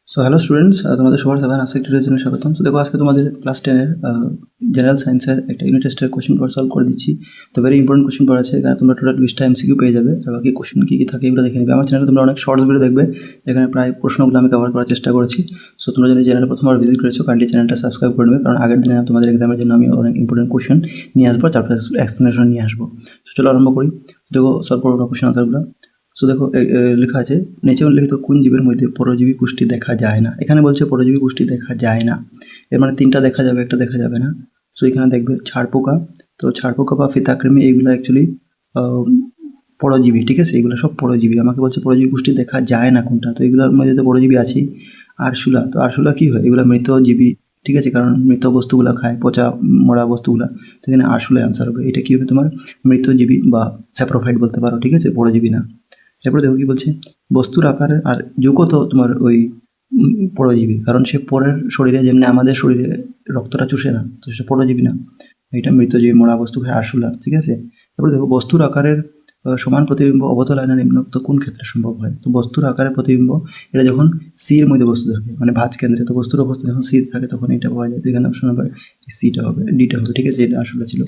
So hello students, তোমাদের সবার seven আজকে টিউটোরিয়াল জন্য স্বাগতম। সো দেখো, আজকে তোমাদের ক্লাস 10-এর জেনারেল সায়েন্সের একটা ইউনিট টেস্টের কোশ্চেন পেপার সলভ করে দিচ্ছি। তো ভেরি ইম্পর্টেন্ট কোশ্চেন পেপার আছে, এখানে তোমরা টোটাল 20টা এমসিকিউ পেয়ে যাবে। আর বাকি কোশ্চেন কী কী থাকে এগুলো দেখে নেবে। আমার চ্যানেলে তোমরা অনেক শর্টস ভিডিও দেখবে, যেখানে প্রায় প্রশ্নগুলো আমি কভার করার চেষ্টা করেছি। সো তোমরা যদি চ্যানেলে প্রথমবার ভিজিট করেছো, কাইন্ডলি চ্যানেলটা সাবস্ক্রাইব করে নেবে, কারণ আগের দিনে তোমাদের এক্সামের জন্য আমি অনেক ইম্পর্টেন্ট কোশ্চেন নিয়ে আসবো, তারপরে এক্সপ্লেনেশন নিয়ে আসবো। তো চলো আরম্ভ করি। দেখো সলভ করবো কোশ্চেন আনসারগুলো। সো দেখো লেখা আছে, নিচে উল্লেখিত কোন জীবের মধ্যে পরজীবী পুষ্টি দেখা যায় না। এখানে বলছে পরজীবী পুষ্টি দেখা যায় না, এর মানে তিনটা দেখা যাবে, একটা দেখা যাবে না। সো এখানে দেখবে ছাড় পোকা, তো ছাড় পোকা বা ফিতাকৃমি এইগুলো অ্যাকচুয়ালি পরজীবী, ঠিক আছে, এগুলো সব পরজীবী। আমাকে বলছে পরজীবী পুষ্টি দেখা যায় না কোনটা, তো এগুলোর মধ্যে তো পরজীবী আছেই। আরশোলা, তো আরশোলা কী হয়, এগুলো মৃত জীবী, ঠিক আছে, কারণ মৃত বস্তুগুলো খায়, পচা মরা বস্তুগুলা। তো এখানে আরশোলা অ্যান্সার হবে। এটা কী হবে তোমার মৃতজীবী বা স্যাপ্রোফাইট বলতে পারো, ঠিক আছে, পরজীবী না। এরপরে দেখো কি বলছে, বস্তুর আকারে আর যৌগ তো তোমার ওই পরজীবী, কারণ সে পরের শরীরে যেমনি আমাদের শরীরে রক্তটা চুষে না, তো সে পরজীবী না, এটা মৃতজীবী, মরা বস্তু খায়, আরশোলা, ঠিক আছে। এরপরে দেখো, বস্তুর আকারের সমান প্রতিবিম্ব অবতল আয়না নিম্নোক্ত কোন ক্ষেত্রে সম্ভব হয়। তো বস্তুর আকারের প্রতিবিম্ব এটা যখন সির মধ্যে বস্তু থাকে, মানে ভাঁজ কেন্দ্রে, তো বস্তুর অবস্থা যখন সি থাকে তখন এটা পাওয়া যায়। তো এখানে অপশন হবে সিটা হবে, ডিটা হবে, ঠিক আছে, এটা আসলে ছিল।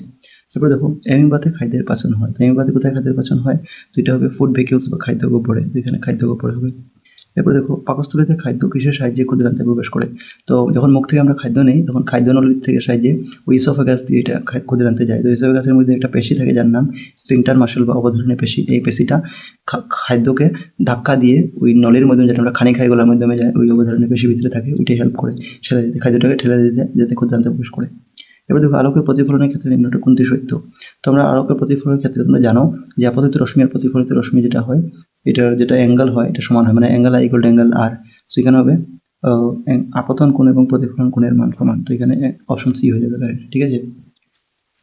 তারপরে দেখো, অ্যামিবাতে খাদ্যের পাচন হয়, তো অ্যামিবাতে কোথায় খাদ্যের পাচন হয়, তো এটা হবে ফুড ভেহিকলস বা খাদ্য গোপরে, তো এখানে খাদ্য গোপরে হবে। এরপর দেখো, পাকস্থলীতে খাদ্য কিসের সাহায্যে ক্ষুদ্রান্তে প্রবেশ করে। তো যখন মুখ থেকে আমরা খাদ্য নেই, তখন খাদ্য নলীর থেকে সাহায্যে ওই ইসোফেগাস দিয়ে এটা ক্ষুদ্রান্তে যায়। তো ইসোফেগাসের মধ্যে একটা পেশি থাকে যার নাম স্ফিংটার মাসল বা অবধারণী পেশি। এই পেশিটা খাদ্যকে ধাক্কা দিয়ে ওই নলীর মাধ্যমে, যেটা আমরা খানি খাই গলার মাধ্যমে যায়, ওই অবধারণী পেশি ভিতরে থাকে, ওইটাই হেল্প করে ঠেলে দিতে, খাদ্যটাকে ঠেলে দিতে, যাতে ক্ষুদ্রান্তে প্রবেশ করে। এবার দেখো, আলোকের প্রতিফলনের ক্ষেত্রে নিম্নটা কোনটি সত্য। তো আমরা আলোকের প্রতিফলনের ক্ষেত্রে তোমরা জানো যে আপতিত রশ্মি আর প্রতিফলিত রশ্মি যেটা হয়, এটার যেটা অ্যাঙ্গেল হয় এটা সমান হয়, মানে angle I equal to angle R. So এখানে হবে আপতন কোণ এবং প্রতিফলন কোণের মান সমান, তো এখানে অপশন সি হয়ে যাবে কারেক্ট, ঠিক আছে।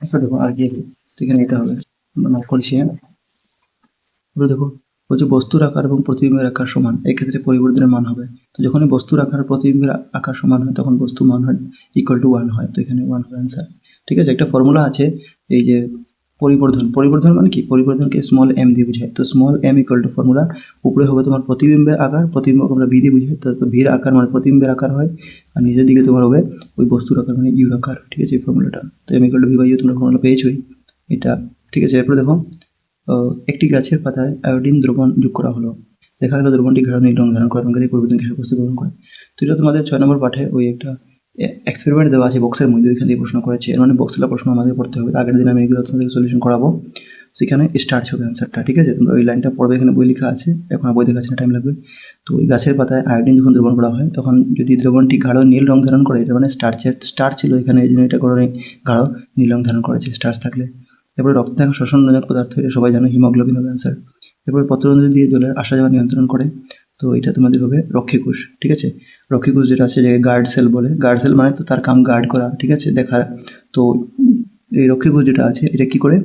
এবার দেখো আর কি, তো এখানে এটা হবে, আমরা করছি। এবার দেখো, বলছে বস্তুর আকার এবং প্রতিবিম্বের আকার সমান, এক্ষেত্রে পরিবর্তনের মান হবে। তো যখনই বস্তুর আকার প্রতিবিম্বের আকার সমান হয়, তখন বস্তু মান হয় ইকুয়াল টু 1 হয়, তো এখানে 1 হবে অ্যান্সার, ঠিক আছে। একটা ফর্মুলা আছে, এই যে পরিবর্ধন মানে কি, পরিবর্ধনকে স্মল এম দিয়ে বোঝায়। তো small M equal to formula, উপরে হবে তোমার প্রতিবিম্বের আকার, প্রতিবিম্বকে আমরা ভি দিয়ে বুঝাই, তো ভির আকার মানে প্রতিবিম্বের আকার হয়, আর নিচের দিকে তোমার হবে ওই বস্তুর আকার মানে ইউর আকার, ঠিক আছে, এই ফর্মুলাটা। তো M equal to V by U তোমরা ফর্মুলা পেয়েছোই এটা, ঠিক আছে। এরপরে দেখো, একটি গাছের পাতায় আয়োডিন দ্রবণ যোগ করা হলো, দেখা গেল দ্রবণটি গাঢ় নীল রং ধারণ করে এবং এই পরিবর্তন কিসের উপস্থিতি গ্রহণ করে। তো এটা তোমাদের 6 নম্বর পাঠে ওই একটা এক্সপেরিমেন্ট দেওয়া আছে বক্সের মধ্যে, ওইখান থেকে প্রশ্ন করেছে, এর মানে বক্সলা প্রশ্ন আমাদের পড়তে হবে। আগের দিন আমি এগুলো তোমাদের সলিউশন করাবো। সেখানে স্টার্চ হবে অ্যান্সারটা, ঠিক আছে, তোমরা ওই লাইনটা পড়বে, এখানে বই লেখা আছে, এখন বই দেখাচ্ছে না, টাইম লাগবে। তো ওই গাছের পাতায় আয়োডিন যখন দ্রবণ করা হয়, তখন যদি দ্রবণটি গাঢ় নীল রং ধারণ করে, এটা মানে স্টার্চ ছিল এখানে, এই জন্য এটা গাঢ় নীল রং ধারণ করেছে স্টার্চ থাকলে। এরপরে রক্তে থাকা শ্বসনজনক পদার্থ, এটা সবাই জানো, হিমোগ্লোবিন হবে অ্যান্সার। এরপরে পত্ররন্ধ্র দিয়ে জলের আসা যাওয়া নিয়ন্ত্রণ করে, তো এটা তোমাদের হবে রক্ষীকোষ, ঠিক আছে। রক্ষীকোষ যেটা আছে, যে গার্ড সেল বলে, গার্ড সেল মানে তো তার কাম গার্ড করা, ঠিক আছে, দেখা। তো এই রক্ষীকোষ যেটা আছে, এটা কি করে,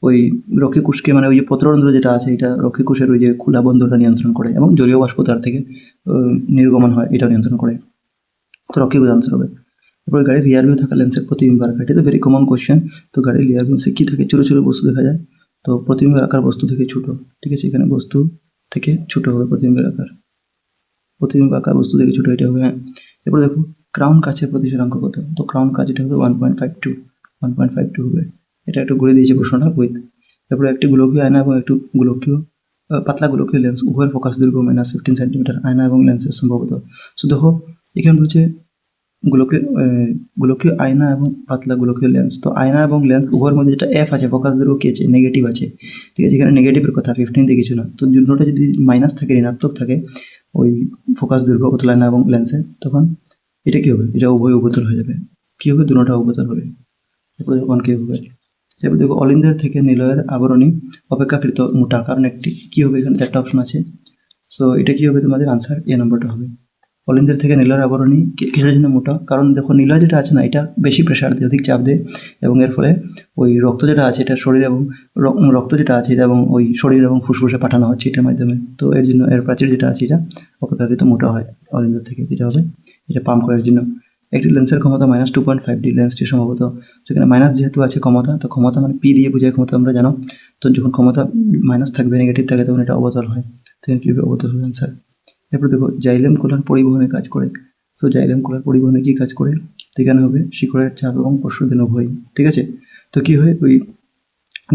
ওই রক্ষীকোষকে মানে ওই যে পত্ররন্ধ্র যেটা আছে, এটা রক্ষীকোষের ওই যে খোলা বন্ধটা নিয়ন্ত্রণ করে, এবং জলীয় বাষ্প তার থেকে নির্গমন হয়, এটা নিয়ন্ত্রণ করে। তো রক্ষীকোষ আনসার হবে। এরপরে গাড়ির রিয়ার ভিউ থাকা লেন্সের প্রতিবিম্ব আকার, এটা তো ভেরি কমন কোয়েশ্চেন। তো গাড়ির রিয়ার ভিউ কী থাকে, ছোটো ছোটো বস্তু দেখা যায়, তো প্রতিবিম্বের আকার বস্তু থেকে ছোটো, ঠিক আছে, এখানে বস্তু থেকে ছোটো হবে প্রতিবিম্বের আকার, প্রতিবিম্ব আকার বস্তু থেকে ছোটো, এটা হবে, হ্যাঁ। এরপরে দেখো, ক্রাউন কাচের প্রতিসরাঙ্ক কত। তো ক্রাউন কাচ এটা হবে 1.52 হবে, এটা একটু ঘুরে দিয়েছে প্রশ্নটা উইথ। তারপরে একটি গোলকীয় আয়না এবং একটু গোলকীয় পাতলা গোলকীয় লেন্স, উভয়ের ফোকাস দৈর্ঘ্য -15 সেন্টিমিটার, আয়না এবং লেন্সের সম্ভবত। সো দেখো, এখানে বলছে গোলকীয় আয়না এবং পাতলা গোলকীয় লেন্স, তো আয়না এবং লেন্স উভয়ের মধ্যে যেটা এফ আছে, ফোকাস দৈর্ঘ্য কি আছে, নেগেটিভ আছে, ঠিক আছে, এখানে নেগেটিভের কথা, 15 কিছু না। তো দুটোটা যদি মাইনাস থাকে, ঋণাত্মক থাকে ওই ফোকাস দৈর্ঘ্য পাতলা আয়না এবং লেন্সে, তখন এটা কী হবে, এটা উভয় অবতল হয়ে যাবে। কী হবে, দুটোটা অবতল হবে। এরপরে কনকেভ হবে। এবার দেখো, অলিন্দের থেকে নিলয়ের আবরণী অপেক্ষাকৃত মোটা, কারণ একটি কী হবে, এখানে একটা অপশন আছে। সো এটা কী হবে, তোমাদের আনসার এ নম্বরটা হবে। অলিন্দের থেকে নীলার আবরণী কিসের জন্য মোটা, কারণ দেখো নীলা যেটা আছে না, এটা বেশি প্রেশার দেয়, অধিক চাপ দেয়, এবং এর ফলে ওই রক্ত যেটা আছে এটা শরীর এবং রক্ত যেটা আছে এটা এবং ওই শরীর এবং ফুসফুসে পাঠানো হচ্ছে এটার মাধ্যমে, তো এর জন্য এর প্রাচীর যেটা আছে এটা অপেক্ষাকৃত মোটা হয় অলিন্দের থেকে, যেটা হবে এটা পাম্প করার জন্য। একটি লেন্সের ক্ষমতা -2.5D, লেন্সটি সম্ভবত, সেখানে মাইনাস যেহেতু আছে ক্ষমতা, তো ক্ষমতা মানে পি দিয়ে বোঝায় ক্ষমতা, আমরা জানো। তো যখন ক্ষমতা মাইনাস থাকবে, নেগেটিভ থাকে, তখন এটা অবতল হয়, তো এর কী হবে, অবতল হবে অ্যান্সার। এরপর দেখো জাইলেম কোলার পরিবহনে কাজ করে। সো জাইলেম কোলার পরিবহনে কি কাজ করে, তো এখানে হবে শিকড়ের চাপ এবং প্রসাধন উভয়। ঠিক আছে, তো কি হয় ওই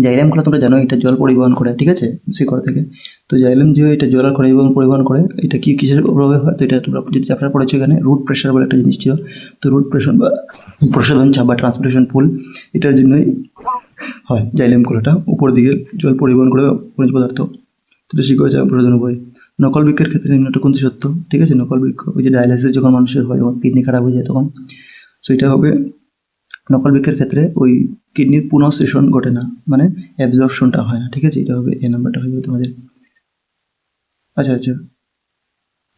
জাইলেম কোলা তোমরা জানো এটা জল পরিবহন করে, ঠিক আছে, শিকড় থেকে। তো জাইলেম যে এটা জল আর পরিবহন করে, এটা কি কিসের প্রভাবে হয়, তো এটা তোমরা যদি চ্যাপ্টার পড়েছো এখানে রুট প্রেশার বলে একটা জিনিস ছিল। তো রুট প্রেশার বা প্রসাধন চাপ বা ট্রান্সপিরেশন পুল, এটার জন্যই হয় জাইলেম কোলাটা উপর দিকে জল পরিবহন করে খনিজ পদার্থ, তো এটা শিকড়ের চাপ প্রসাধন উভয়। নকল বৃক্ষের ক্ষেত্রে নিম্নটা কোনটি সত্য, ঠিক আছে, নকল বৃক্ষ ওই যে ডায়ালাইসিস যখন মানুষের হয়, যখন কিডনি খারাপ হয়ে যায় তখন, সো এটা হবে নকল বৃক্ষের ক্ষেত্রে ওই কিডনির পুনঃশোষণ ঘটে না, মানে অ্যাবজর্পশনটা হয় না, ঠিক আছে, এটা হবে এ নাম্বারটা হয়ে যাবে তোমাদের। আচ্ছা আচ্ছা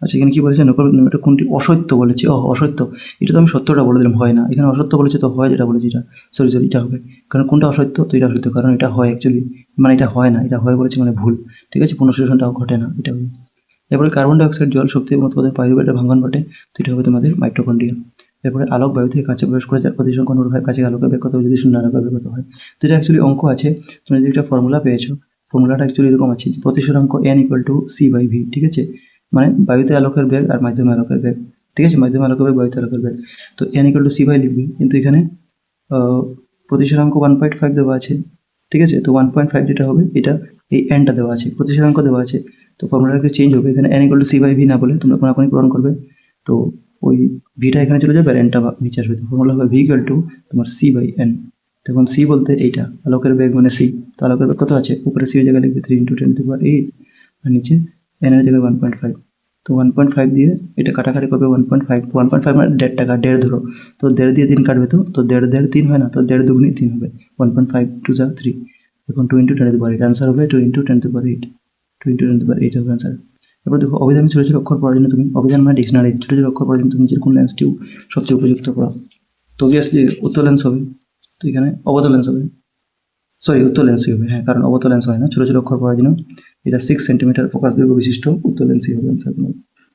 আচ্ছা, এখানে কি বলেছে নকল এটা কোনটি অসত্য বলেছে, অসত্য, এটা তো আমি সত্যটা বলে দিলাম, হয় না, এখানে অসত্য বলেছে তো হয় যেটা বলেছে এটা, সরি এটা হবে, কারণ কোনটা অসত্য, তো এটা অসত্য, কারণ এটা হয় অ্যাকচুয়ালি, মানে এটা হয় না, এটা হয় বলেছে মানে ভুল, ঠিক আছে, পুনঃশোষণটাও ঘটে না, এটা হবে। এরপরে কার্বন ডাইঅক্সাইড জল শক্তি এবং উৎপাদন পাইরুভেটের ভাঙন ঘটে, তো এটা হবে তোমাদের মাইটোকন্ড্রিয়া। এরপরে আলোক বায়ু থেকে কাছে প্রবেশ করে যার প্রতি সংখ্যা অনুরূপ হয়, কাছে আলোকের বেগ কত, যদি শূন্য আলোকের বেগ কত হয়। তো এটা অ্যাকচুয়ালি অঙ্ক আছে, তুমি যদি একটা ফর্মুলা পেয়েছো, ফর্মুলাটা অ্যাকচুয়ালি এরকম আছে যে প্রতিসরাঙ্ক n = c/v, ঠিক আছে, মানে বায়ুতে আলোকের বেগ আর মাধ্যমে আলোকের বেগ, ঠিক আছে, মাধ্যমে আলোকের বেগ বায়ুতে আলোকের বেগ, তো n = c/v লিখবি, কিন্তু এখানে প্রতিসরাঙ্ক 1.5 দেওয়া আছে, ঠিক আছে, তো 1.5 যেটা হবে এটা এই এনটা দেওয়া আছে, প্রতিসরাঙ্ক দেওয়া আছে, তো ফর্মুলাটা চেঞ্জ হবে, এখানে n = c/v না বলে তোমরা কোনাকুনি পূরণ করবে, তো ওই ভিটা এখানে চলে যাবে আর এনটা নিচে আসবে, তো ফর্মুলা হবে v = তোমার c/n। তখন c বলতে এইটা আলোকের বেগ মানে c, তো আলোকের বেগ কত আছে, উপরে c এর জায়গায় লিখবে 3 × 10⁸, আর নিচে n এর জায়গায় 1.5, তো 1.5 দিয়ে এটা কাটাকাটি করবে 1.5 মানে 1.5 1.5 ধরো, তো 1.5 দিয়ে 3 কাটবে, তো 1.5 3 হয় না, তো 1.5 দুগুণে 3 হবে, 1.5 2 যা 3, এখন 2 × 10⁸, আনসার হবে 2 × 10⁸, 2 × 10⁸ হবে আনসার। এবার দেখো অভিধানে ছোটো ছোটো অক্ষর পড়ার জন্য তুমি, অভিধান মানে ডিকশনারি, ছোটো ছোটো অক্ষর পড়ার জন্য তুমি নিচের কোন লেন্সটিও সবচেয়ে উপযুক্ত পড়া, তো অবভিয়াসলি উত্তর লেন্স হবে, তো এখানে অবতল লেন্স হবে, সরি উত্তর লেন্সই হবে, হ্যাঁ, কারণ অবতল লেন্স হয় না, ছোটো ছোটো অক্ষর পড়ার জন্য এটা 6 সেন্টিমিটার ফোকাস দৈর্ঘ্য বিশিষ্ট উত্তর লেন্সই হবে আনসার।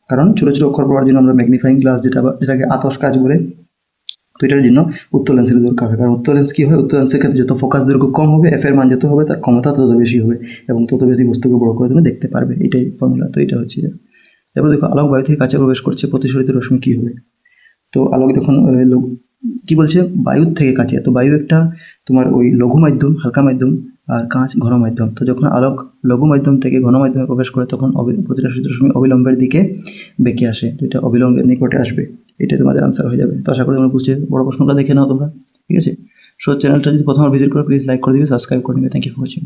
কারণ ছোটো ছোটো অক্ষর পড়ার জন্য আমরা ম্যাগনিফাইং গ্লাস যেটাকে আতস কাচ বলে, তো এটার জন্য উত্তর লেন্সের দরকার হয়, কারণ উত্তর লেন্স কী হয়, উত্তর লেন্সের ক্ষেত্রে যত ফোকাস দৈর্ঘ্য কম হবে, এফ এর মান যত হবে তার ক্ষমতা তত বেশি হবে এবং তত বেশি বস্তুকে বড় করে তুমি দেখতে পারবে, এটাই ফর্মুলা, তো এটা হচ্ছে। এবার দেখো আলোক বায়ু থেকে কাছে প্রবেশ করছে, প্রতিসরিত রশ্মি কী হবে, তো আলোক যখন কি বলছে বায়ুর থেকে কাছে, তো বায়ু একটা তোমার ওই লঘু মাধ্যম, হালকা মাধ্যম, আর কাঁচ ঘন মাধ্যম, তো যখন আলোক লঘু মাধ্যম থেকে ঘন মাধ্যমে প্রবেশ করে তখন প্রতিসরিত রশ্মি অবিলম্বের দিকে বেঁকে আসে, তো এটা অবিলম্বের নিকটে আসবে, এটা তোমাদের আনসার হয়ে যাবে। তো আশা করি তোমরা বুঝতে, বড় প্রশ্নটা দেখে নাও তোমরা, ঠিক আছে। সো চ্যানেলটা যদি প্রথমবার ভিজিট করো প্লিজ লাইক করে দিবে, সাবস্ক্রাইব করে নেবে, থ্যাংক ইউ ফর ওয়াচিং।